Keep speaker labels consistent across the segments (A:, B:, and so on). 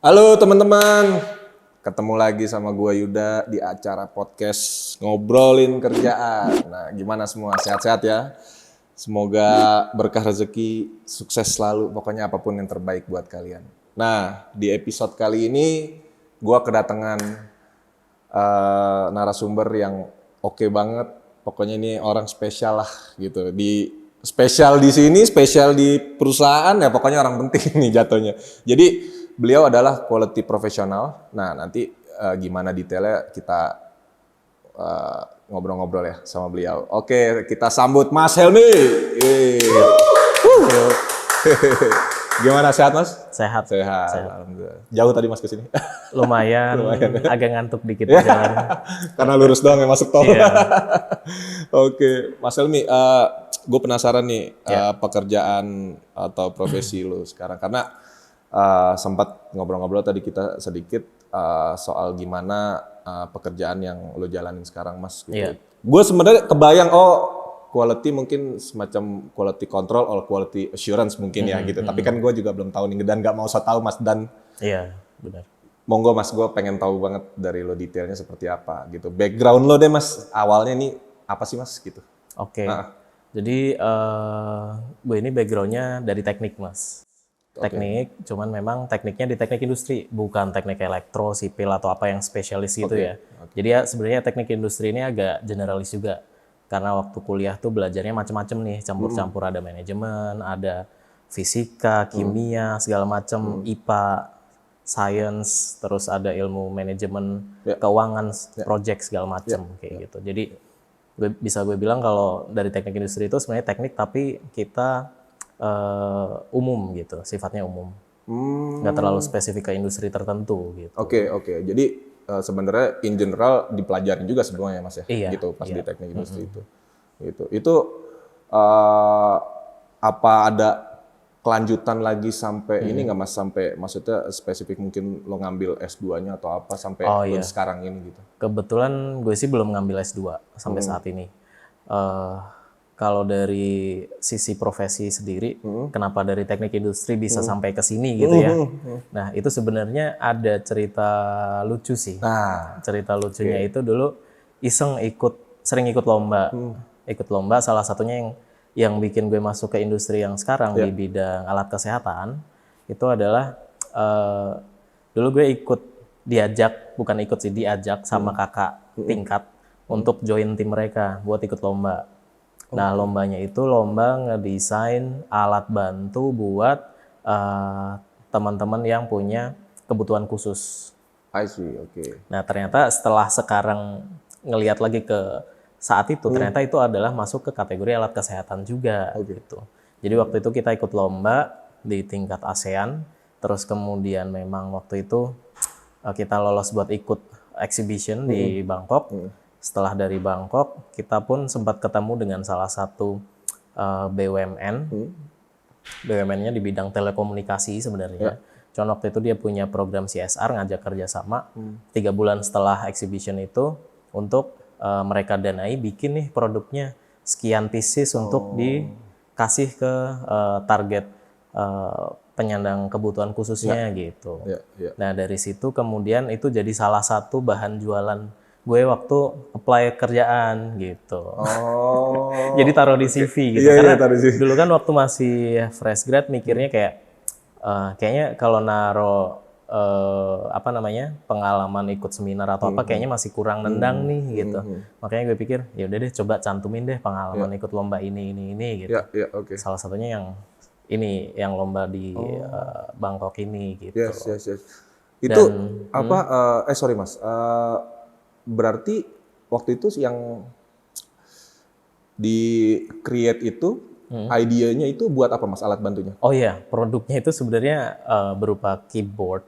A: Halo teman-teman, ketemu lagi sama gua Yuda di acara podcast Ngobrolin Kerjaan. Nah, gimana semua? Sehat-sehat ya? Semoga berkah rezeki, sukses selalu, pokoknya apapun yang terbaik buat kalian. Nah, di episode kali ini gua kedatangan narasumber yang oke banget. Pokoknya ini orang spesial lah gitu. Spesial di sini, spesial di perusahaan ya pokoknya orang penting nih jatuhnya. Jadi beliau adalah quality profesional. Nah, nanti gimana detailnya kita ngobrol-ngobrol ya sama beliau. Oke, kita sambut Mas Helmi. Gimana, sehat Mas?
B: Sehat.
A: Sehat. Alhamdulillah. Jauh tadi Mas ke sini?
B: Lumayan, agak ngantuk dikit jalan.
A: Karena lurus doang ya masuk tol.
B: Iya.
A: Oke, Mas Helmi, gue penasaran nih pekerjaan atau profesi lu sekarang karena sempat ngobrol-ngobrol tadi kita sedikit soal gimana pekerjaan yang lu jalanin sekarang, Mas. Gitu.
B: Iya.
A: Gue sebenarnya kebayang quality mungkin semacam quality control or quality assurance mungkin ya gitu. Tapi kan gue juga belum tahu nih dan nggak mau tahu Mas dan.
B: Iya, benar.
A: Monggo Mas, gue pengen tahu banget dari lo detailnya seperti apa gitu. Background lo deh Mas, awalnya ini apa sih Mas gitu?
B: Oke. Jadi gue ini backgroundnya dari teknik, Mas. Teknik, cuman memang tekniknya di teknik industri, bukan teknik elektro, sipil atau apa yang spesialis gitu ya. Jadi ya sebenarnya teknik industri ini agak generalis juga. Karena waktu kuliah tuh belajarnya macam-macam nih, campur-campur ada manajemen, ada fisika, kimia, segala macam, IPA, science, terus ada ilmu manajemen, keuangan, project segala macam kayak gitu. Jadi gue bilang kalau dari teknik industri itu sebenarnya teknik tapi kita umum gitu, sifatnya umum. Nggak terlalu spesifik ke industri tertentu gitu.
A: Oke. Jadi sebenarnya in general dipelajarin juga sebenarnya Mas ya,
B: Iya,
A: gitu pas di teknik industri itu. Gitu. Itu apa ada kelanjutan lagi sampai ini nggak Mas, sampai maksudnya spesifik mungkin lo ngambil S2-nya atau apa sampai lo sekarang ini gitu?
B: Kebetulan gue sih belum ngambil S2 sampai saat ini. Kalau dari sisi profesi sendiri, kenapa dari teknik industri bisa sampai ke sini gitu ya? Nah, itu sebenarnya ada cerita lucu sih.
A: Nah,
B: Cerita lucunya itu dulu iseng sering ikut lomba. Ikut lomba salah satunya yang bikin gue masuk ke industri yang sekarang di bidang alat kesehatan itu adalah dulu gue diajak sama kakak tingkat untuk join tim mereka buat ikut lomba. Nah, lombanya itu lomba ngedesain alat bantu buat teman-teman yang punya kebutuhan khusus.
A: I see, oke.
B: Nah, ternyata setelah sekarang ngelihat lagi ke saat itu, ternyata itu adalah masuk ke kategori alat kesehatan juga gitu. Jadi waktu itu kita ikut lomba di tingkat ASEAN, terus kemudian memang waktu itu kita lolos buat ikut exhibition di Bangkok. Setelah dari Bangkok, kita pun sempat ketemu dengan salah satu BUMN. BUMN-nya di bidang telekomunikasi sebenarnya. Cuman waktu itu dia punya program CSR, ngajak kerjasama. 3 bulan setelah exhibition itu, untuk mereka danai, bikin nih produknya sekian pieces untuk dikasih ke target penyandang kebutuhan khususnya gitu. Nah, dari situ kemudian itu jadi salah satu bahan jualan gue waktu apply kerjaan gitu. Jadi taruh di CV gitu. Karena dulu kan waktu masih fresh grad mikirnya kayaknya kalau naro pengalaman ikut seminar atau apa kayaknya masih kurang nendang nih gitu. Makanya gue pikir ya udah deh coba cantumin deh pengalaman ikut lomba ini gitu. Salah satunya yang lomba di Bangkok ini gitu.
A: Yes. Itu sorry Mas. Berarti waktu itu yang di create itu idenya itu buat apa Mas, alat bantunya?
B: Oh iya, produknya itu sebenarnya berupa keyboard.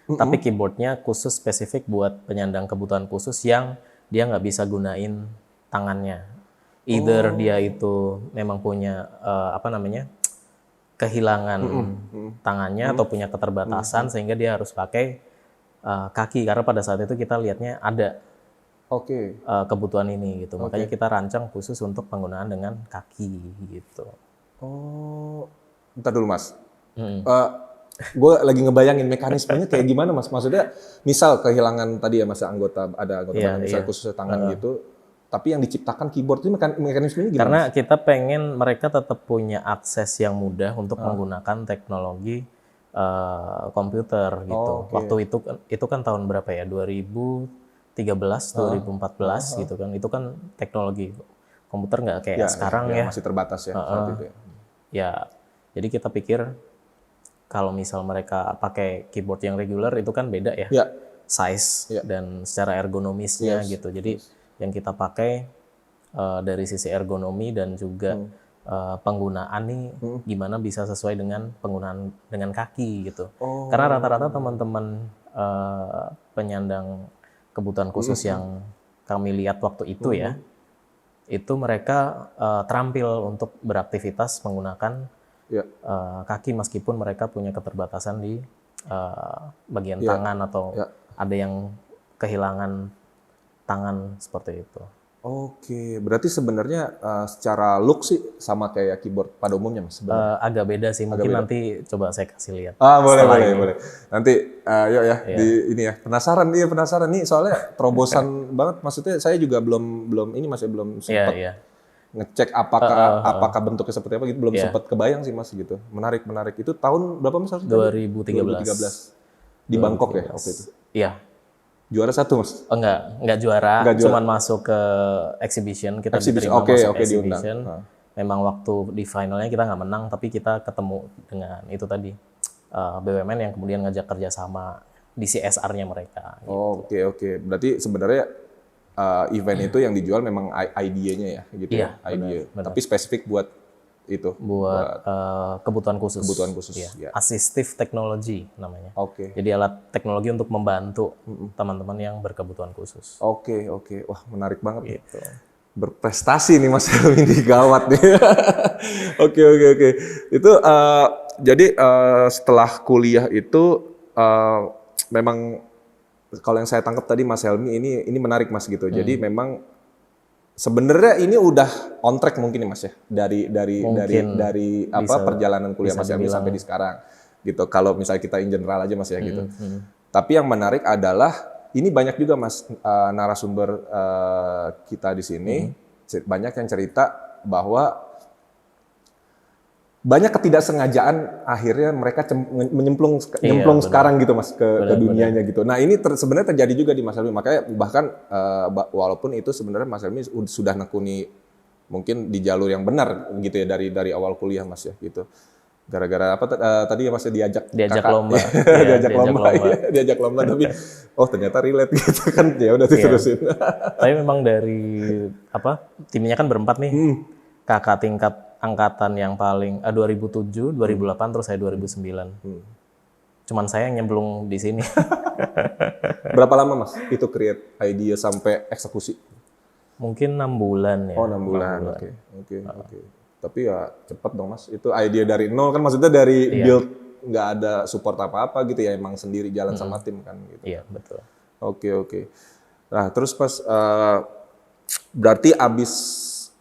B: Tapi keyboardnya khusus spesifik buat penyandang kebutuhan khusus yang dia nggak bisa gunain tangannya. Either dia itu memang punya kehilangan tangannya atau punya keterbatasan sehingga dia harus pakai kaki, karena pada saat itu kita lihatnya ada kebutuhan ini gitu. Makanya kita rancang khusus untuk penggunaan dengan kaki gitu.
A: Bentar dulu Mas. gue lagi ngebayangin mekanismenya kayak gimana Mas. Maksudnya misal kehilangan tadi ya Mas anggota badan misalnya khususnya tangan gitu, tapi yang diciptakan keyboard itu mekanismenya gimana?
B: Karena kita pengen mereka tetap punya akses yang mudah untuk menggunakan teknologi komputer gitu. Waktu itu kan tahun berapa ya? 2013, 2014 gitu kan. Itu kan teknologi komputer nggak kayak sekarang ya.
A: Masih terbatas ya saat itu ya.
B: Ya, jadi kita pikir kalau misal mereka pakai keyboard yang regular itu kan beda ya, size dan secara ergonomisnya gitu. Jadi yang kita pakai dari sisi ergonomi dan juga penggunaan nih gimana bisa sesuai dengan penggunaan dengan kaki gitu. Karena rata-rata teman-teman penyandang kebutuhan khusus yang kami lihat waktu itu ya, itu mereka terampil untuk beraktivitas menggunakan kaki meskipun mereka punya keterbatasan di bagian tangan atau ada yang kehilangan tangan seperti itu.
A: Oke, berarti sebenarnya secara look sih sama kayak keyboard pada umumnya Mas sebenarnya.
B: Agak beda sih, mungkin nanti coba saya kasih lihat.
A: Boleh. Nanti yuk ya di ini ya. Penasaran nih soalnya terobosan banget. Maksudnya saya juga belum ini Mas, belum sempat ngecek apakah bentuknya seperti apa gitu, belum sempat kebayang sih Mas gitu. Menarik. Itu tahun berapa Mas?
B: 2013.
A: Di Bangkok ya waktu itu.
B: Iya.
A: Juara 1 Mas?
B: Enggak juara, cuman masuk ke exhibition, kita diterima masuk exhibition. Memang waktu di finalnya kita nggak menang, tapi kita ketemu dengan itu tadi BUMN yang kemudian ngajak kerjasama di CSR-nya mereka.
A: Gitu. Oke. Berarti sebenarnya event itu yang dijual memang idenya ya, gitu ya, idea. Tapi spesifik buat itu,
B: buat kebutuhan khusus.
A: Ya.
B: Assistive technology namanya. Jadi alat teknologi untuk membantu teman-teman yang berkebutuhan khusus.
A: Oke. Wah, menarik banget gitu. Berprestasi nih Mas Helmi, ini gawat nih. Oke. Itu jadi setelah kuliah itu memang kalau yang saya tangkap tadi Mas Helmi ini menarik Mas gitu. Jadi memang sebenarnya ini udah on track mungkin nih Mas ya dari perjalanan kuliah Mas Helmi sampai di sekarang gitu. Kalau misalnya kita in general aja Mas ya gitu. Tapi yang menarik adalah ini banyak juga Mas narasumber kita di sini banyak yang cerita bahwa banyak ketidaksengajaan akhirnya mereka nyemplung sekarang gitu Mas ke dunianya gitu. Nah ini sebenarnya terjadi juga di Mas Helmi, makanya bahkan walaupun itu sebenarnya Mas Helmi sudah nekuni mungkin di jalur yang benar gitu ya dari awal kuliah Mas ya gitu. Gara-gara apa tadi ya Mas diajak
B: lomba.
A: diajak lomba tapi ternyata relate gitu kan, ya udah diterusin.
B: Tapi memang dari timnya kan berempat nih. Kakak tingkat angkatan yang paling 2007, 2008 terus saya 2009. Cuman saya yang nyemplung di sini.
A: Berapa lama Mas itu create idea sampai eksekusi?
B: Mungkin 6 bulan ya.
A: 6 bulan. Oke. Tapi ya cepet dong Mas. Itu idea dari nol kan, maksudnya dari build nggak ada support apa-apa gitu ya, emang sendiri jalan sama tim kan gitu.
B: Iya, betul.
A: Oke. Nah, terus pas berarti abis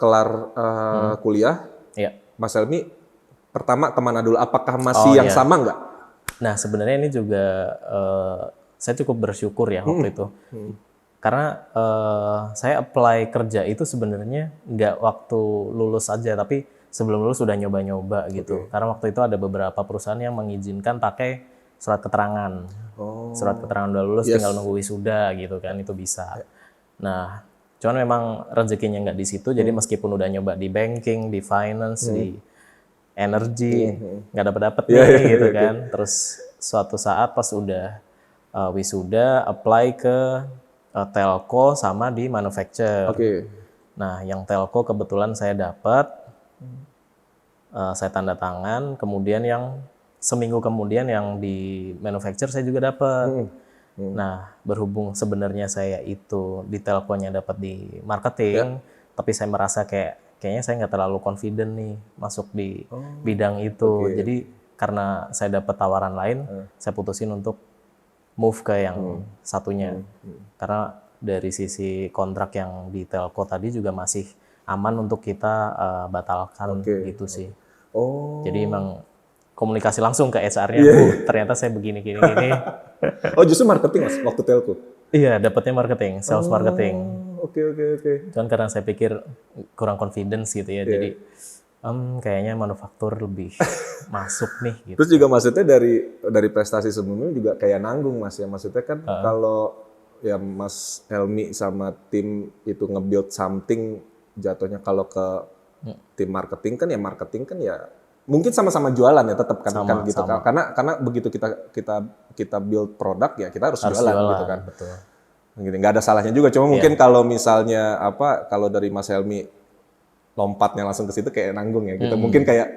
A: kelar kuliah, Mas Helmi pertama kemana dulu? Apakah masih yang sama nggak?
B: Nah sebenarnya ini juga saya cukup bersyukur ya waktu itu. Karena saya apply kerja itu sebenarnya nggak waktu lulus aja, tapi sebelum lulus sudah nyoba-nyoba gitu. Karena waktu itu ada beberapa perusahaan yang mengizinkan pakai surat keterangan. Surat keterangan udah lulus tinggal nunggu wisuda gitu kan, itu bisa. Nah cuman memang rezekinya nggak di situ, jadi meskipun udah nyoba di banking, di finance, di energi, nggak dapet gitu kan. Terus suatu saat pas udah wisuda, apply ke telco sama di manufacture. Nah, yang telco kebetulan saya dapat, saya tanda tangan, kemudian yang seminggu kemudian yang di manufacture saya juga dapat. Nah, berhubung sebenarnya saya itu di telkonya dapat di marketing, tapi saya merasa kayaknya saya nggak terlalu confident nih masuk di bidang itu. Jadi karena saya dapat tawaran lain, saya putusin untuk move ke yang satunya. Karena dari sisi kontrak yang di telco tadi juga masih aman untuk kita batalkan gitu sih. Jadi emang komunikasi langsung ke HR-nya, ternyata saya begini.
A: Oh justru marketing Mas, waktu telco?
B: Iya, dapatnya marketing, sales marketing.
A: Oke.
B: Cuman karena saya pikir kurang confidence gitu ya, jadi kayaknya manufaktur lebih masuk nih gitu.
A: Terus juga maksudnya dari prestasi sebelumnya juga kayak nanggung Mas ya, maksudnya kan kalau ya Mas Helmi sama tim itu nge-build something, jatuhnya kalau ke tim marketing kan ya mungkin sama-sama jualan ya tetap kan gitu kan, karena begitu kita build produk ya kita harus jualan gitu kan.
B: Betul.
A: Gitu, nggak ada salahnya juga, cuma mungkin kalau misalnya kalau dari Mas Helmi lompatnya langsung ke situ kayak nanggung ya gitu. Mungkin kayak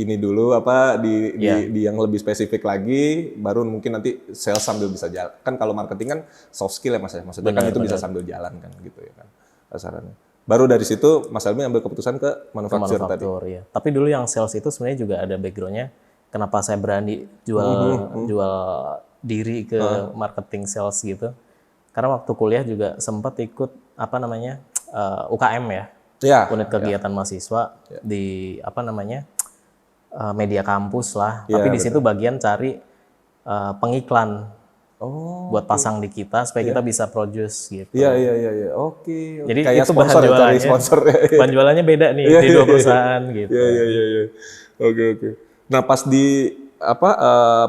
A: ini dulu di yang lebih spesifik lagi, baru mungkin nanti sales sambil bisa jalan. Kan kalau marketing kan soft skill ya Mas ya, maksudnya kan itu bisa sambil jalan kan gitu ya kan kasarannya. Baru dari situ Mas Helmi ambil keputusan ke manufaktur tadi.
B: Iya. Tapi dulu yang sales itu sebenarnya juga ada background-nya. Kenapa saya berani jual diri ke marketing sales gitu? Karena waktu kuliah juga sempat ikut UKM ya, unit kegiatan mahasiswa di media kampus lah. Tapi di situ bagian cari pengiklan. Buat pasang di kita supaya kita bisa produce gitu.
A: Iya. Oke.
B: Jadi
A: kayak
B: itu bahan jualannya. Bahan jualannya beda nih di dua perusahaan gitu.
A: Iya. Oke. Nah, pas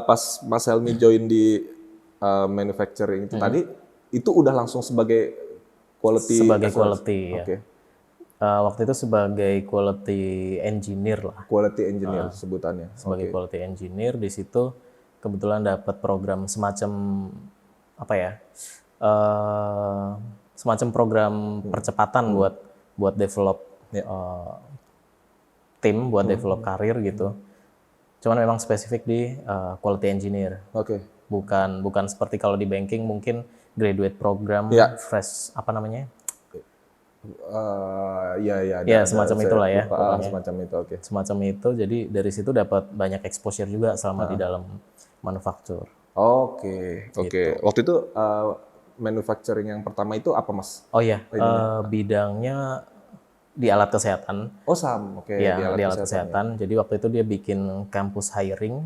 A: pas Mas Helmi join di manufacturing itu tadi, itu udah langsung sebagai quality
B: ya. Waktu itu sebagai quality engineer lah.
A: Quality engineer sebutannya.
B: Sebagai quality engineer, di situ kebetulan dapat program semacam semacam program percepatan buat develop tim, buat develop karir gitu. Cuman memang spesifik di quality engineer. Bukan seperti kalau di banking mungkin graduate program, fresh semacam itulah ya.
A: Semacam itu,
B: semacam itu. Jadi dari situ dapat banyak exposure juga selama di dalam manufaktur.
A: Oke. Waktu itu manufacturing yang pertama itu apa Mas?
B: Oh iya, bidangnya di alat kesehatan.
A: Oh sama,
B: di alat kesehatan. Jadi waktu itu dia bikin campus hiring,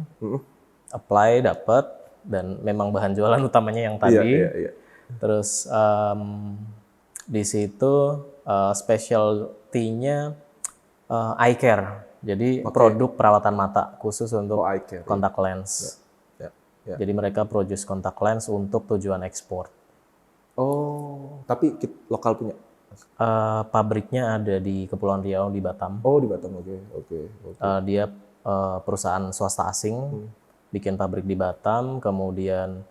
B: apply dapet, dan memang bahan jualan utamanya yang tadi. Terus di situ specialty-nya eye care. Jadi produk perawatan mata khusus untuk contact lens. Jadi mereka produce contact lens untuk tujuan ekspor.
A: Oh, tapi lokal punya?
B: Pabriknya ada di Kepulauan Riau di Batam.
A: Oh, di Batam, oke.
B: Dia perusahaan swasta asing, bikin pabrik di Batam, kemudian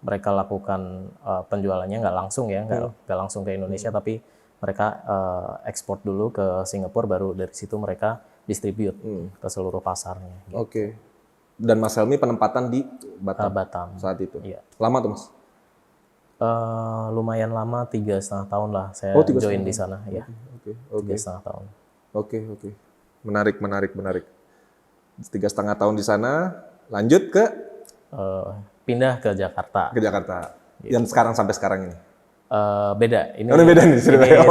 B: mereka lakukan penjualannya nggak langsung ya, nggak langsung ke Indonesia, tapi mereka ekspor dulu ke Singapura, baru dari situ mereka distribute ke seluruh pasarnya. Gitu.
A: Oke. Dan Mas Helmi penempatan di Batam, saat itu?
B: Iya.
A: Lama tuh Mas?
B: Lumayan lama, 3,5 tahun lah saya join di sana. Ya. 3,5 tahun.
A: Oke. Menarik. 3,5 tahun di sana, lanjut ke?
B: Pindah ke Jakarta.
A: Gitu. Yang sampai sekarang ini?
B: Beda. Ini
A: beda nih.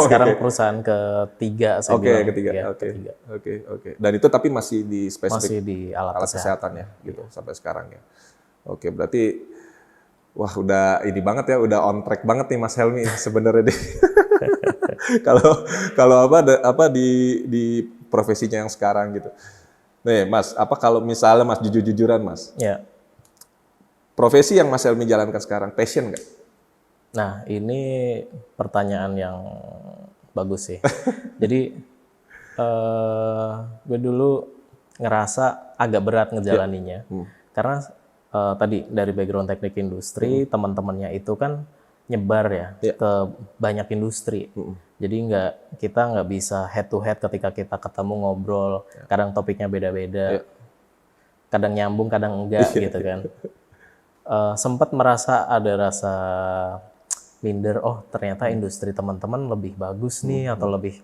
B: Sekarang perusahaan ketiga saya bilang.
A: Ketiga. Oke. Dan itu tapi masih di spesifik?
B: Masih di alat
A: kesehatan ya, gitu sampai sekarang ya. Oke, berarti wah udah ini banget ya, udah on track banget nih Mas Helmi sebenarnya deh. Kalau di profesinya yang sekarang gitu. Nih Mas, kalau misalnya Mas jujur-jujuran Mas.
B: Ya.
A: Profesi yang Mas Helmi jalankan sekarang, passion nggak?
B: Nah, ini pertanyaan yang bagus sih. Jadi, gue dulu ngerasa agak berat ngejalaninya. Karena tadi dari background teknik industri, teman-temannya itu kan nyebar ya ke banyak industri. Jadi kita nggak bisa head to head ketika kita ketemu ngobrol. Kadang topiknya beda-beda. Kadang nyambung, kadang enggak gitu kan. Sempat merasa ada rasa minder, ternyata industri teman-teman lebih bagus nih, atau lebih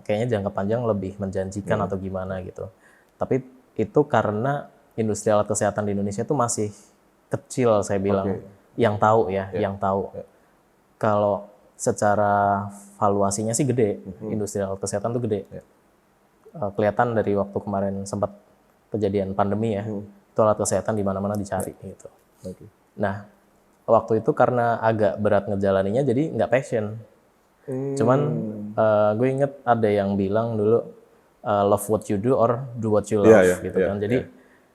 B: kayaknya jangka panjang lebih menjanjikan atau gimana gitu. Tapi itu karena industri alat kesehatan di Indonesia itu masih kecil, saya bilang. Yang tahu. Kalau secara valuasinya sih gede, industri alat kesehatan itu gede. kelihatan dari waktu kemarin sempat kejadian pandemi ya, itu alat kesehatan di mana-mana dicari gitu.
A: Oke.
B: Nah, waktu itu karena agak berat ngejalaninnya jadi nggak passion. Cuman gue inget ada yang bilang dulu love what you do or do what you love gitu kan. Jadi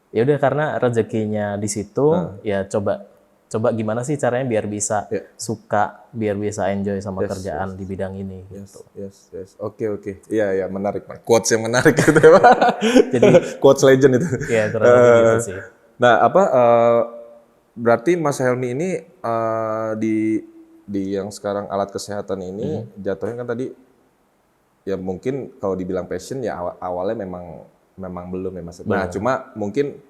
B: ya udah karena rezekinya di situ ya coba gimana sih caranya biar bisa suka, biar bisa enjoy sama kerjaan di bidang ini gitu.
A: Yes. Oke. Iya, menarik. Quotes yang menarik gitu ya, Pak. Jadi quotes legend itu.
B: Iya, kurang lebih gitu sih.
A: Nah, berarti Mas Helmi ini di yang sekarang alat kesehatan ini jatuhnya kan tadi ya mungkin kalau dibilang passion ya awalnya memang belum ya Mas. Nah, cuma mungkin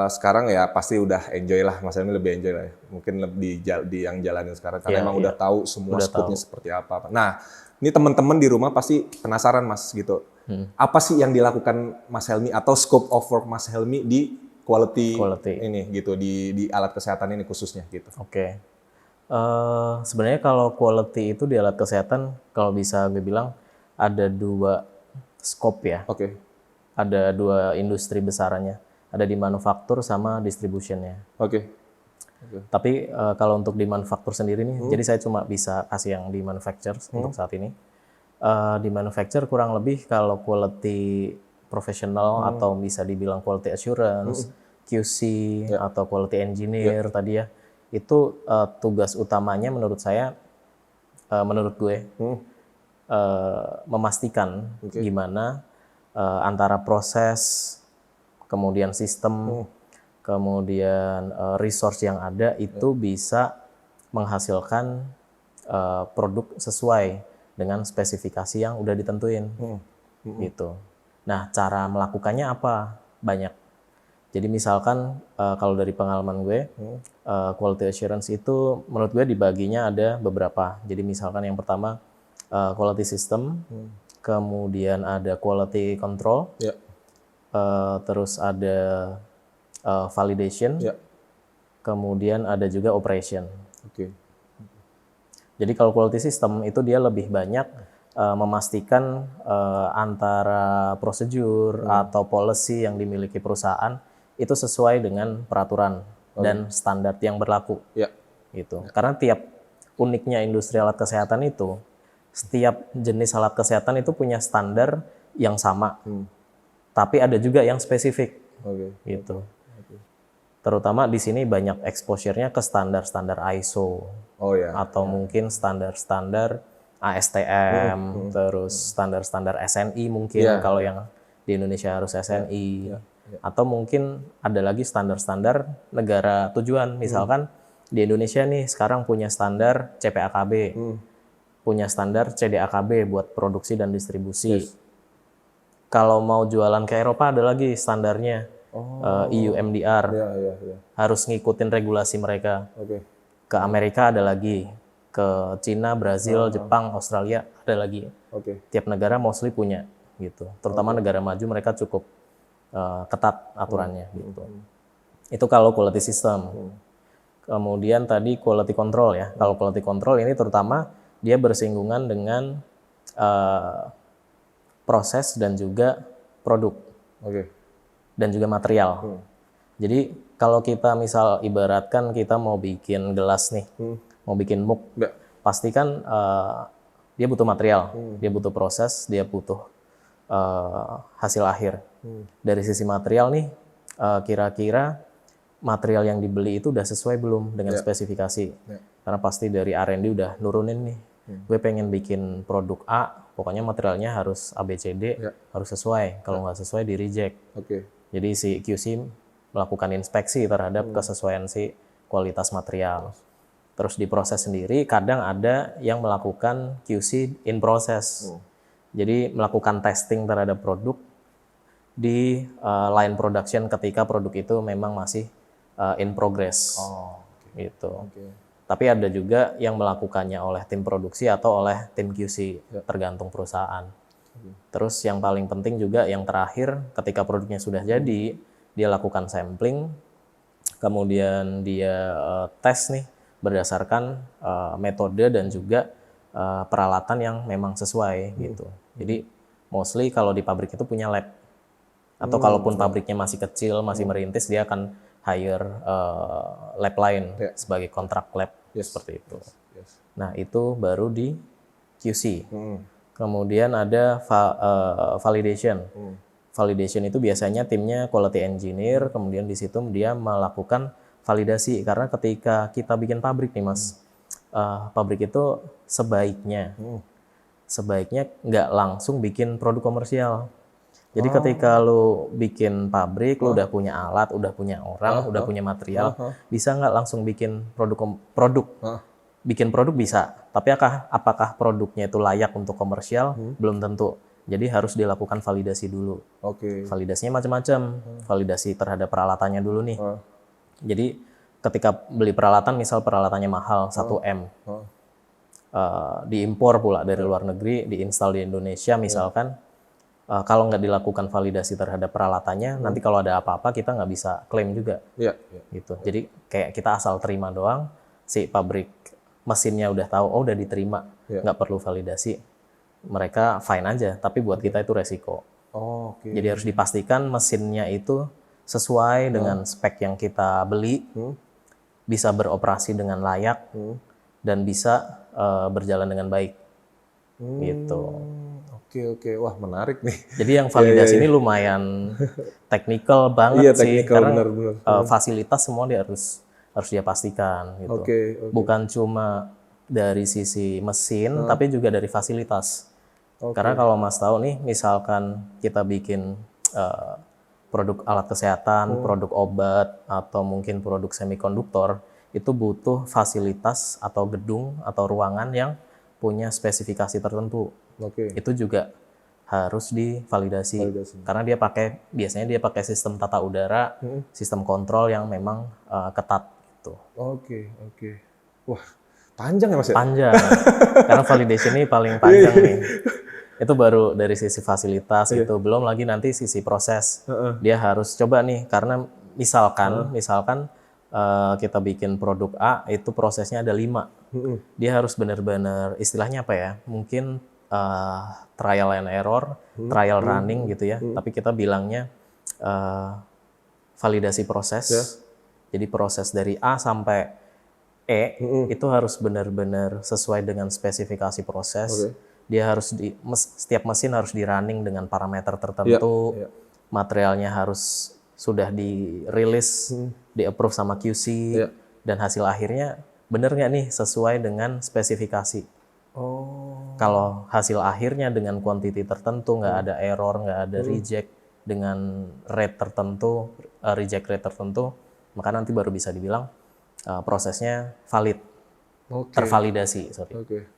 A: sekarang ya pasti udah enjoy lah, Mas Helmi lebih enjoy lah ya. Mungkin lebih di yang jalanin sekarang karena emang udah tahu semua scope-nya seperti apa. Nah, ini teman-teman di rumah pasti penasaran Mas gitu. Apa sih yang dilakukan Mas Helmi atau scope of work Mas Helmi di quality ini gitu di alat kesehatan ini khususnya gitu.
B: Oke. Sebenarnya kalau quality itu di alat kesehatan kalau bisa gue bilang ada 2 scope ya.
A: Oke.
B: Ada 2 industri besarannya. Ada di manufaktur sama distributionnya.
A: Oke.
B: Tapi kalau untuk di manufaktur sendiri nih, jadi saya cuma bisa kasih yang di manufacture untuk saat ini. Di manufacture kurang lebih kalau quality professional atau bisa dibilang quality assurance, QC atau quality engineer tadi ya, itu tugas utamanya menurut saya, menurut gue, memastikan gimana antara proses, kemudian sistem, kemudian resource yang ada itu bisa menghasilkan produk sesuai dengan spesifikasi yang udah ditentuin, gitu. Nah, cara melakukannya apa? Banyak. Jadi misalkan kalau dari pengalaman gue, quality assurance itu menurut gue dibaginya ada beberapa. Jadi misalkan yang pertama quality system, kemudian ada quality control, terus ada validation, kemudian ada juga operation. Jadi kalau quality system itu dia lebih banyak memastikan antara prosedur atau policy yang dimiliki perusahaan itu sesuai dengan peraturan dan standar yang berlaku. Gitu. Karena tiap uniknya industri alat kesehatan itu, setiap jenis alat kesehatan itu punya standar yang sama. Tapi ada juga yang spesifik. Gitu. Terutama di sini banyak exposure-nya ke standar-standar ISO. Atau mungkin standar-standar ASTM, terus standar-standar SNI mungkin kalau yang di Indonesia harus SNI, atau mungkin ada lagi standar-standar negara tujuan, misalkan di Indonesia nih sekarang punya standar CPAKB, punya standar CDAKB buat produksi dan distribusi. Kalau mau jualan ke Eropa ada lagi standarnya EU MDR, harus ngikutin regulasi mereka. Ke Amerika ada lagi. Ke Cina, Brazil, Jepang, Australia ada lagi. Tiap negara mostly punya gitu. Terutama negara maju mereka cukup ketat aturannya gitu. Itu kalau quality system. Kemudian tadi quality control ya. Kalau quality control ini terutama dia bersinggungan dengan proses dan juga produk. Dan juga material. Jadi kalau kita misal ibaratkan kita mau bikin gelas nih, mau bikin mug, pastikan dia butuh material, dia butuh proses, dia butuh hasil akhir. Dari sisi material nih, kira-kira material yang dibeli itu udah sesuai belum dengan spesifikasi? Karena pasti dari R&D udah nurunin nih, gue pengen bikin produk A, pokoknya materialnya harus ABCD, harus sesuai. Kalau nggak sesuai di reject. Jadi si QC melakukan inspeksi terhadap kesesuaian si kualitas material. Terus di proses sendiri kadang ada yang melakukan QC in process. Jadi melakukan testing terhadap produk di line production ketika produk itu memang masih in progress. Gitu. Tapi ada juga yang melakukannya oleh tim produksi atau oleh tim QC, tergantung perusahaan. Terus yang paling penting juga yang terakhir ketika produknya sudah jadi, dia lakukan sampling, kemudian dia tes nih berdasarkan metode dan juga peralatan yang memang sesuai gitu. Jadi mostly kalau di pabrik itu punya lab. Atau kalaupun pabriknya masih kecil, masih merintis, dia akan hire lab lain sebagai kontrak lab seperti itu. Nah, itu baru di QC. Kemudian ada validation. Validation itu biasanya timnya quality engineer, kemudian di situ dia melakukan validasi. Karena ketika kita bikin pabrik nih Mas, pabrik itu sebaiknya nggak langsung bikin produk komersial. Jadi ketika lu bikin pabrik, lu udah punya alat, udah punya orang, udah punya material, bisa nggak langsung bikin produk? Bikin produk bisa, tapi apakah produknya itu layak untuk komersial? Belum tentu. Jadi harus dilakukan validasi dulu. Validasinya macam-macam. Validasi terhadap peralatannya dulu nih. Jadi ketika beli peralatan, misal peralatannya mahal 1M, diimpor pula dari luar negeri, diinstal di Indonesia misalkan, kalau nggak dilakukan validasi terhadap peralatannya, nanti kalau ada apa-apa kita nggak bisa klaim juga. Gitu. Jadi kayak kita asal terima doang, si pabrik mesinnya udah tahu, oh udah diterima, nggak perlu validasi, mereka fine aja. Tapi buat kita itu resiko. Jadi harus dipastikan mesinnya itu sesuai dengan spek yang kita beli, bisa beroperasi dengan layak, dan bisa berjalan dengan baik. Gitu.
A: Oke, wah menarik nih.
B: Jadi yang validasi ini lumayan teknikal banget sih, karena fasilitas semua dia harus dia pastikan gitu. Bukan cuma dari sisi mesin, tapi juga dari fasilitas. Karena kalau Mas tahu nih, misalkan kita bikin produk alat kesehatan, produk obat, atau mungkin produk semikonduktor, itu butuh fasilitas atau gedung atau ruangan yang punya spesifikasi tertentu. Itu juga harus divalidasi. Karena biasanya dia pakai sistem tata udara, sistem kontrol yang memang ketat gitu.
A: Wah, panjang ya Mas ya?
B: Panjang. Karena validation ini paling panjang nih. Itu baru dari sisi fasilitas itu, belum lagi nanti sisi proses. Dia harus coba nih, karena misalkan kita bikin produk A, itu prosesnya ada 5. Dia harus benar-benar, istilahnya apa ya, mungkin trial and error, trial running gitu ya, tapi kita bilangnya validasi proses. Jadi proses dari A sampai E itu harus benar-benar sesuai dengan spesifikasi proses. Dia harus setiap mesin harus di running dengan parameter tertentu, materialnya harus sudah dirilis, di-approve sama QC, dan hasil akhirnya benar nggak nih sesuai dengan spesifikasi. Kalau hasil akhirnya dengan quantity tertentu, nggak ada error, nggak ada reject dengan rate tertentu, reject rate tertentu, maka nanti baru bisa dibilang prosesnya valid, tervalidasi,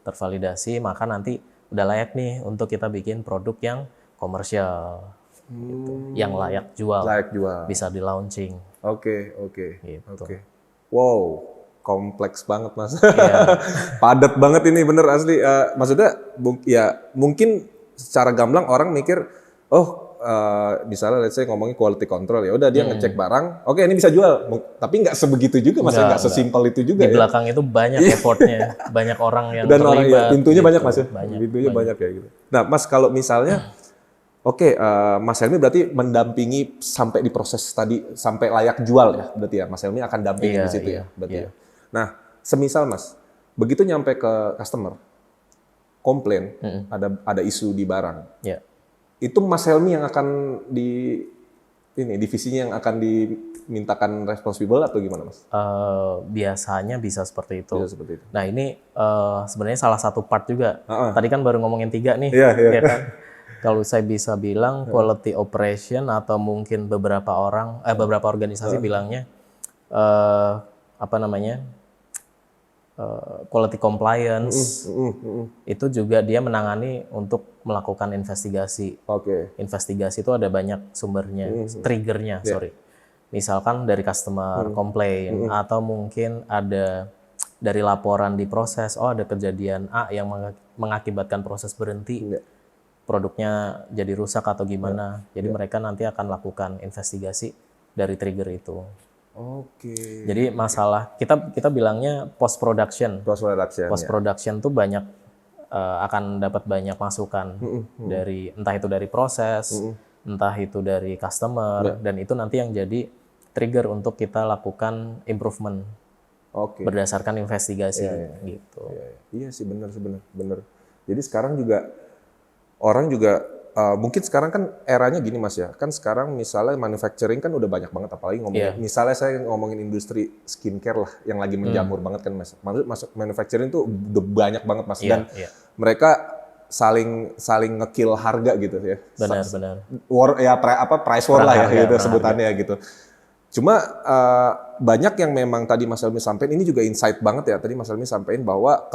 B: tervalidasi, maka nanti udah layak nih untuk kita bikin produk yang komersial, gitu, yang layak jual, bisa di launching.
A: Gitu. Wow. Kompleks banget Mas. Padat banget ini, bener asli. Maksudnya ya mungkin secara gamblang orang mikir, misalnya let's say ngomongin quality control, ya udah dia ngecek barang, oke ini bisa jual. Tapi nggak sebegitu juga Mas, nggak sesimpel itu juga.
B: Di belakang itu banyak effortnya, banyak orang yang
A: dan
B: terlibat.
A: Orang, pintunya
B: gitu.
A: banyak Mas ya. Pintunya banyak kayak gitu. Nah Mas, kalau misalnya Mas Helmy berarti mendampingi sampai di proses tadi, sampai layak jual ya, berarti ya Mas Helmy akan dampingi di situ ya, berarti ya. Nah, semisal Mas, begitu nyampe ke customer, komplain, ada isu di barang, itu Mas Helmy yang akan divisinya yang akan dimintakan responsible atau gimana Mas?
B: Biasanya bisa seperti itu. Nah ini sebenarnya salah satu part juga. Tadi kan baru ngomongin 3 nih, ya kan? Kalau saya bisa bilang quality operation atau mungkin beberapa organisasi bilangnya quality compliance, itu juga dia menangani untuk melakukan investigasi. Investigasi itu ada banyak sumbernya, triggernya, Misalkan dari customer complain, atau mungkin ada dari laporan di proses, ada kejadian A yang mengakibatkan proses berhenti, produknya jadi rusak atau gimana. Jadi mereka nanti akan lakukan investigasi dari trigger itu. Jadi masalah kita bilangnya post production. Post production tuh banyak akan dapat banyak masukan dari entah itu dari proses, entah itu dari customer, dan itu nanti yang jadi trigger untuk kita lakukan improvement berdasarkan investigasi gitu.
A: Iya sih, benar. Jadi sekarang juga orang juga mungkin sekarang kan eranya gini Mas ya, kan sekarang misalnya manufacturing kan udah banyak banget, apalagi ngomongin, misalnya saya ngomongin industri skincare lah yang lagi menjamur banget kan Mas. Manufacturing tuh udah banyak banget Mas, dan mereka saling ngekill harga gitu ya.
B: Benar.
A: Price war lah ya gitu sebutannya gitu. Cuma banyak yang memang tadi Mas Helmi sampaikan, ini juga insight banget ya, tadi Mas Helmi sampaikan bahwa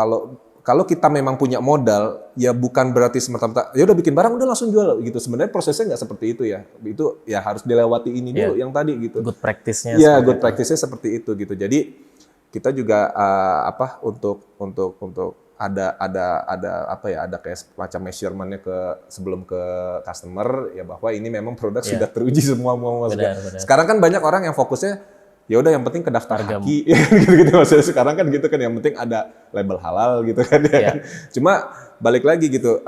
A: kalau kita memang punya modal, ya bukan berarti semata-mata ya udah bikin barang udah langsung jual gitu. Sebenarnya prosesnya nggak seperti itu ya. Itu ya harus dilewati ini dulu yang tadi gitu.
B: Good practice-nya.
A: Iya, good practice-nya seperti itu gitu. Jadi kita juga untuk ada kayak macam measurement-nya sebelum ke customer ya, bahwa ini memang produk sudah teruji semua Mas. Sekarang kan banyak orang yang fokusnya ya udah yang penting ke daftar haki gitu maksudnya sekarang kan gitu kan, yang penting ada label halal gitu kan ya kan? Cuma balik lagi gitu,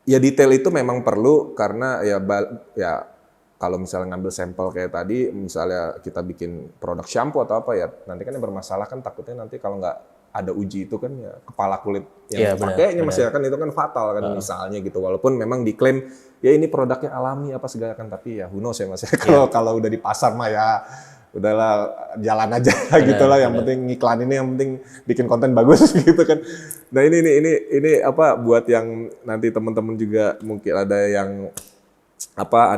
A: ya detail itu memang perlu, karena ya kalau misalnya ngambil sampel kayak tadi, misalnya kita bikin produk shampoo atau apa ya, nanti kan yang bermasalah kan takutnya nanti kalau nggak ada uji itu kan ya kepala kulit yang pakainya Mas ya kan, itu kan fatal kan misalnya gitu, walaupun memang diklaim ya ini produknya alami apa segala kan, tapi ya who knows ya Mas ya, kalau udah di pasar mah ya udahlah jalan aja gitu lah, yang penting ngiklan ini, yang penting bikin konten bagus gitu kan. Nah ini apa buat yang nanti teman-teman juga mungkin ada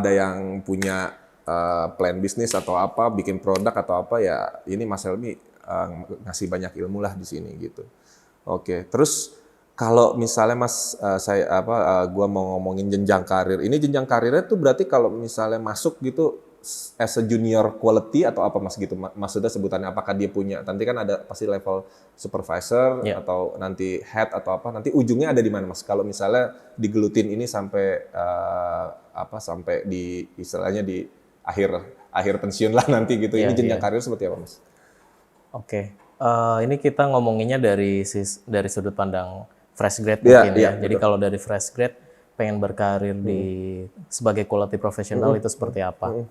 A: yang punya plan bisnis atau apa, bikin produk atau apa ya, ini Mas Helmi ngasih banyak ilmu lah di sini gitu. Oke, terus kalau misalnya Mas gua mau ngomongin jenjang karir. Ini jenjang karirnya tuh berarti kalau misalnya masuk gitu as a junior quality atau apa Mas gitu, maksudnya sebutannya apakah dia punya, nanti kan ada pasti level supervisor atau nanti head atau apa, nanti ujungnya ada di mana Mas kalau misalnya digelutin ini sampai sampai di istilahnya di akhir pensiun lah nanti gitu, ini jenjang karir seperti apa Mas?
B: Oke, ini kita ngomonginnya dari sudut pandang fresh grade mungkin ya. Jadi kalau dari fresh grade pengen berkarir sebagai quality professional itu seperti apa?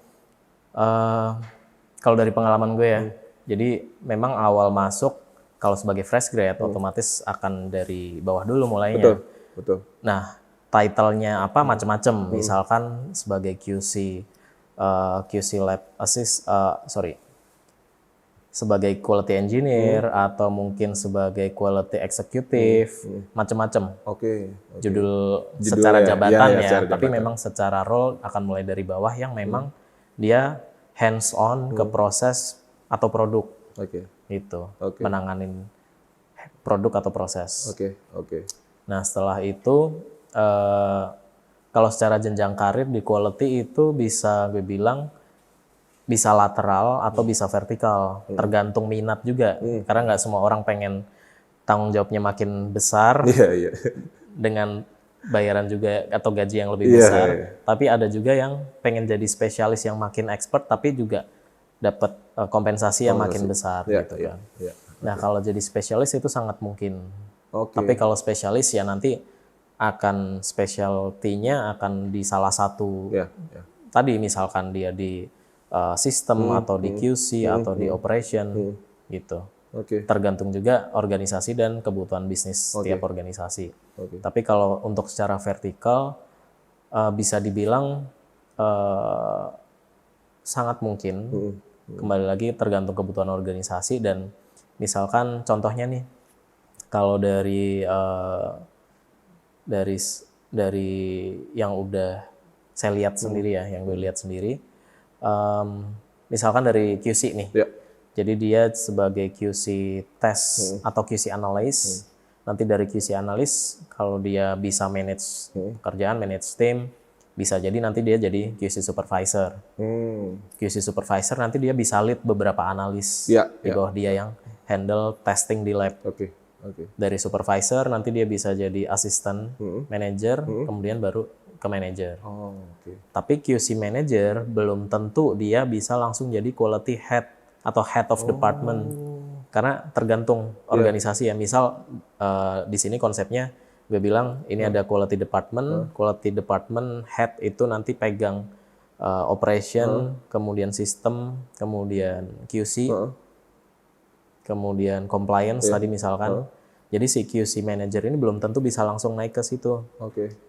B: Kalau dari pengalaman gue ya, jadi memang awal masuk kalau sebagai fresh grade otomatis akan dari bawah dulu mulainya.
A: Betul.
B: Nah, title-nya apa macam-macam. Misalkan sebagai QC lab assist, sebagai quality engineer atau mungkin sebagai quality executive, macam-macam. Judul secara jabatan tapi memang secara role akan mulai dari bawah yang memang dia hands on ke proses atau produk. Itu. Menanganin produk atau proses. Nah, setelah itu kalau secara jenjang karir di quality itu bisa gue bilang bisa lateral atau bisa vertikal, tergantung minat juga. Karena nggak semua orang pengen tanggung jawabnya makin besar dengan bayaran juga atau gaji yang lebih besar. Tapi ada juga yang pengen jadi spesialis yang makin expert tapi juga dapat kompensasi yang makin besar gitu kan. Nah, kalau jadi spesialis itu sangat mungkin. Tapi kalau spesialis ya nanti akan specialty-nya akan di salah satu. Tadi misalkan dia di sistem atau di QC atau di operation gitu. Tergantung juga organisasi dan kebutuhan bisnis setiap organisasi. Tapi kalau untuk secara vertikal bisa dibilang sangat mungkin. Kembali lagi tergantung kebutuhan organisasi, dan misalkan contohnya nih kalau dari yang udah saya lihat sendiri ya, yang gue lihat sendiri. Misalkan dari QC nih, jadi dia sebagai QC test atau QC analyst, nanti dari QC analyst kalau dia bisa manage pekerjaan, manage tim, bisa jadi nanti dia jadi QC supervisor. QC supervisor nanti dia bisa lead beberapa analis di bawah dia yang handle testing di lab. Dari supervisor nanti dia bisa jadi assistant manager, kemudian baru ke manager. Tapi QC manager belum tentu dia bisa langsung jadi quality head atau head of department. Karena tergantung organisasi ya. Misal di sini konsepnya gue bilang ini ada quality department head itu nanti pegang operation, kemudian sistem, kemudian QC, kemudian compliance tadi misalkan. Jadi si QC manager ini belum tentu bisa langsung naik ke situ.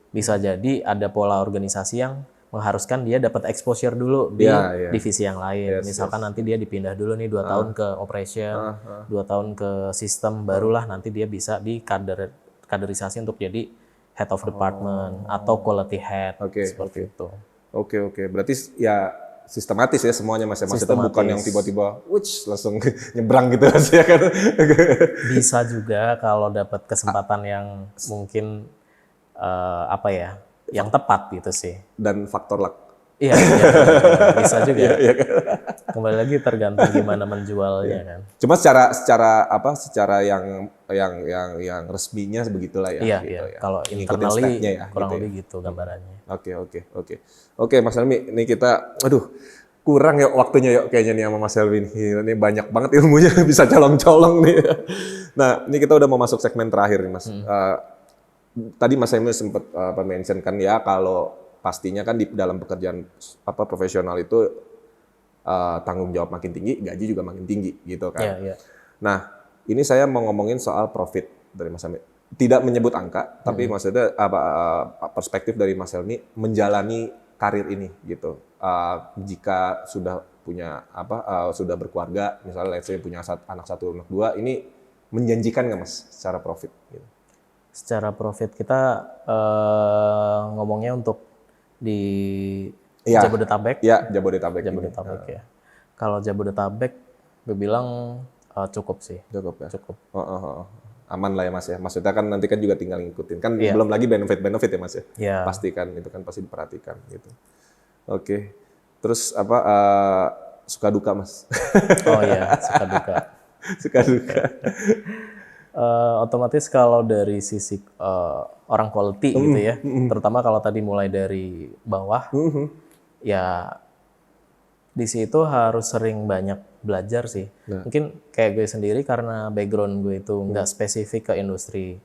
B: Bisa jadi ada pola organisasi yang mengharuskan dia dapat exposure dulu di divisi yang lain. Misalkan nanti dia dipindah dulu nih 2 tahun ke operation, 2 tahun ke sistem, barulah nanti dia bisa di kaderisasi untuk jadi head of department atau quality head seperti itu.
A: Oke. Berarti ya sistematis ya semuanya Mas. Maksudnya bukan yang tiba-tiba langsung nyebrang gitu Mas ya kan.
B: Bisa juga kalau dapat kesempatan yang mungkin yang tepat gitu sih.
A: Dan faktor luck.
B: Iya, bisa juga. Kembali lagi tergantung gimana menjualnya kan.
A: Cuma secara yang resminya begitulah ya.
B: Iya.
A: Gitu ya.
B: Kalau internally kurang lebih gitu gambarannya.
A: Oke, Mas Helmi, ini kita, kurang ya waktunya yuk kayaknya nih sama Mas Helmi. Ini banyak banget ilmunya, bisa colong-colong nih. Nah, ini kita udah mau masuk segmen terakhir nih Mas. Tadi Mas Helmi sempat mention kan ya kalau pastinya kan di dalam pekerjaan profesional itu tanggung jawab makin tinggi, gaji juga makin tinggi gitu kan. Nah, ini saya mau ngomongin soal profit dari Mas Helmi. Tidak menyebut angka, tapi maksudnya perspektif dari Mas Helmi menjalani karir ini gitu. Jika sudah punya sudah berkeluarga, misalnya let's say punya anak 1, anak 2, ini menjanjikan nggak Mas secara profit? Gitu.
B: Secara profit kita ngomongnya untuk di Jabodetabek.
A: Iya, Jabodetabek
B: ya. Kalau Jabodetabek, gue bilang cukup sih.
A: Cukup ya?
B: Cukup.
A: Aman lah ya Mas ya. Maksudnya kan nanti kan juga tinggal ngikutin. Kan belum lagi benefit ya Mas ya?
B: Iya.
A: Pasti kan, itu kan pasti diperhatikan gitu. Oke. Terus suka duka Mas?
B: Oh iya, suka duka.
A: Suka duka.
B: Otomatis kalau dari sisi orang quality gitu ya, terutama kalau tadi mulai dari bawah, ya di situ harus sering banyak belajar sih. Mungkin kayak gue sendiri karena background gue itu nggak spesifik ke industri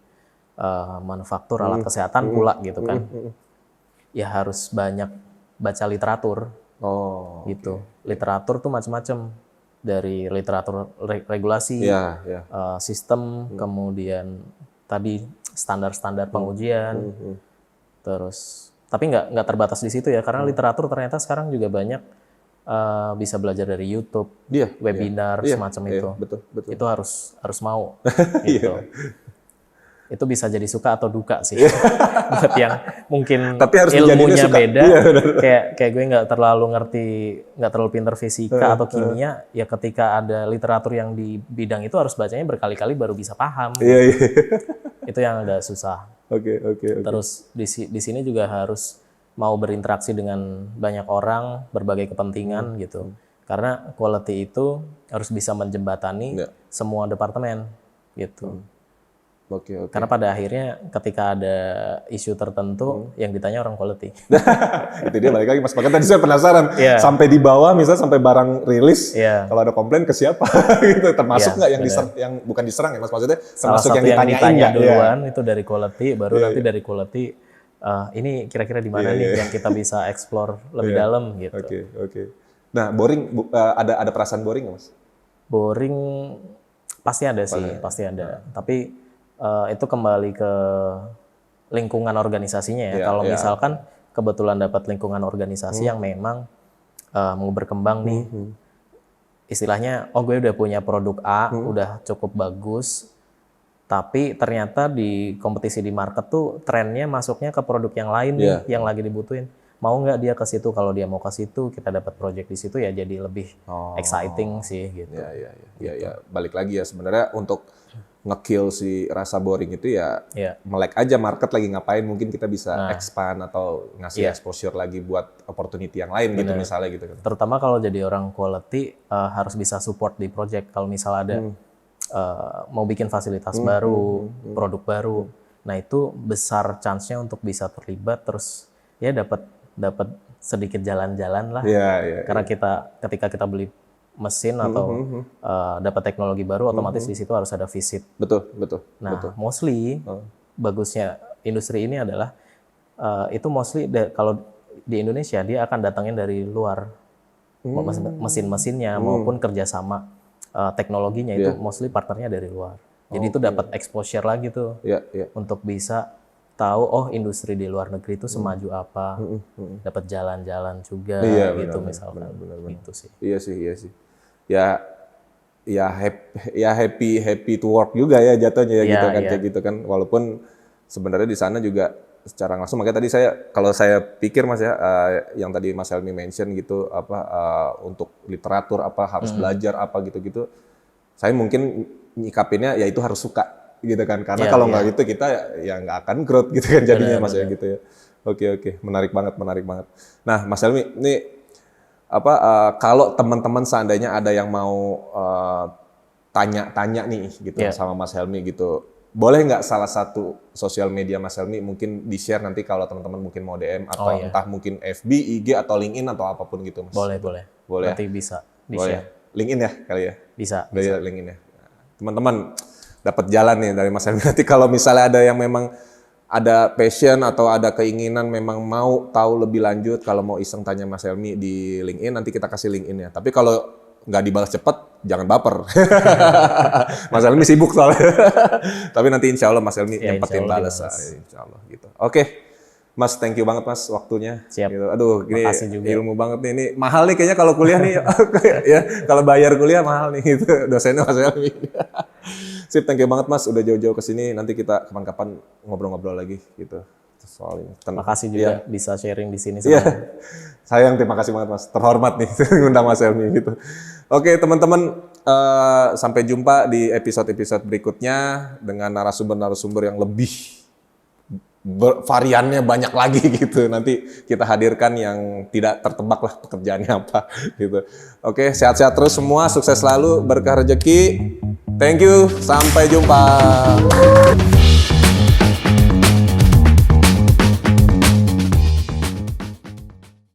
B: manufaktur alat kesehatan pula gitu kan, ya harus banyak baca literatur. Gitu. Literatur tuh macam-macam. Dari literatur regulasi, sistem, kemudian tadi standar-standar pengujian, terus tapi nggak terbatas di situ ya, karena literatur ternyata sekarang juga banyak bisa belajar dari YouTube, webinar semacam itu.
A: Betul.
B: Itu harus mau. Gitu. Itu bisa jadi suka atau duka sih. Buat yang mungkin ilmunya beda, kayak gue nggak terlalu pinter fisika atau kimia, ya ketika ada literatur yang di bidang itu harus bacanya berkali-kali baru bisa paham. Itu yang agak susah.
A: Oke.
B: Terus di sini juga harus mau berinteraksi dengan banyak orang, berbagai kepentingan gitu. Karena quality itu harus bisa menjembatani semua departemen gitu. Karena pada akhirnya ketika ada isu tertentu yang ditanya orang quality.
A: Itu dia balik lagi Mas. Makanya tadi saya penasaran. Sampai di bawah misalnya sampai barang rilis, kalau ada komplain ke siapa? Gitu. Termasuk nggak yang bukan diserang ya Mas? Maksudnya termasuk yang ditanya
B: duluan itu dari quality, baru nanti dari quality ini kira-kira di mana nih yang kita bisa explore lebih dalam gitu.
A: Oke. Nah, boring ada perasaan boring nggak Mas?
B: Boring pasti ada sih, pasti ada. Tapi itu kembali ke lingkungan organisasinya ya. Kalau misalkan kebetulan dapat lingkungan organisasi yang memang mau berkembang nih, istilahnya, gue udah punya produk A, udah cukup bagus, tapi ternyata di kompetisi di market tuh trennya masuknya ke produk yang lain nih, yang lagi dibutuhin. Mau nggak dia ke situ? Kalau dia mau ke situ, kita dapat project di situ ya jadi lebih exciting sih gitu.
A: Iya. Balik lagi ya sebenarnya untuk nge-kill si rasa boring itu ya melek aja market lagi ngapain, mungkin kita bisa expand atau ngasih exposure lagi buat opportunity yang lain gitu misalnya gitu kan.
B: Terutama kalau jadi orang quality harus bisa support di project. Kalau misal ada mau bikin fasilitas baru, produk baru, nah itu besar chance-nya untuk bisa terlibat terus ya dapat sedikit jalan-jalan lah. Karena ketika kita beli mesin atau dapat teknologi baru, otomatis di situ harus ada visit.
A: Betul.
B: Nah, mostly bagusnya industri ini adalah itu mostly kalau di Indonesia dia akan datangin dari luar, mesin-mesinnya maupun kerjasama teknologinya itu mostly partnernya dari luar. Jadi itu dapat exposure lagi tuh untuk bisa tahu industri di luar negeri itu semaju apa, dapat jalan-jalan juga gitu misalkan. Gitu sih.
A: Iya sih. Ya happy to work juga ya jatuhnya gitu kan kayak gitu kan. Walaupun sebenarnya di sana juga secara langsung, makanya tadi kalau saya pikir Mas ya, yang tadi Mas Helmi mention gitu untuk literatur harus belajar gitu. Saya mungkin nyikapinnya ya itu harus suka gitu kan, karena kalau nggak gitu kita ya nggak akan growth gitu kan jadinya Mas ya gitu ya. Oke, menarik banget. Nah Mas Helmi, ini kalau teman-teman seandainya ada yang mau tanya-tanya nih gitu sama Mas Helmi gitu, boleh nggak salah satu sosial media Mas Helmi mungkin di-share nanti kalau teman-teman mungkin mau DM atau entah mungkin FB, IG atau LinkedIn atau apapun gitu Mas?
B: Boleh. Nanti bisa di-share.
A: LinkedIn ya kali ya?
B: Bisa.
A: LinkedIn ya. Teman-teman dapat jalan nih dari Mas Helmi. Nanti kalau misalnya ada yang memang ada passion atau ada keinginan memang mau tahu lebih lanjut, kalau mau iseng tanya Mas Helmi di LinkedIn, nanti kita kasih LinkedIn-nya. Tapi kalau nggak dibalas cepat, jangan baper. Mas Helmi sibuk soalnya. Tapi nanti insya Allah Mas Helmi nyempetin balas. Insya Allah gitu. Oke. Mas, thank you banget Mas waktunya.
B: Siap.
A: Gitu. Aduh, ini
B: juga.
A: Ilmu banget nih. Ini mahal nih kayaknya kalau kuliah nih. Ya, kalau bayar kuliah mahal nih gitu. Dosennya Mas Helmi. Sip, thank you banget Mas udah jauh-jauh ke sini. Nanti kita kapan-kapan ngobrol-ngobrol lagi gitu. Soal ini.
B: Makasih juga bisa sharing di sini.
A: Sayang, terima kasih banget Mas. Terhormat nih ngundang Mas Helmi gitu. Oke, teman-teman, sampai jumpa di episode-episode berikutnya dengan narasumber-narasumber yang lebih variannya banyak lagi gitu. Nanti kita hadirkan yang tidak tertebak lah pekerjaannya apa gitu. Oke, sehat-sehat terus semua, sukses selalu, berkah rezeki. Thank you, sampai jumpa.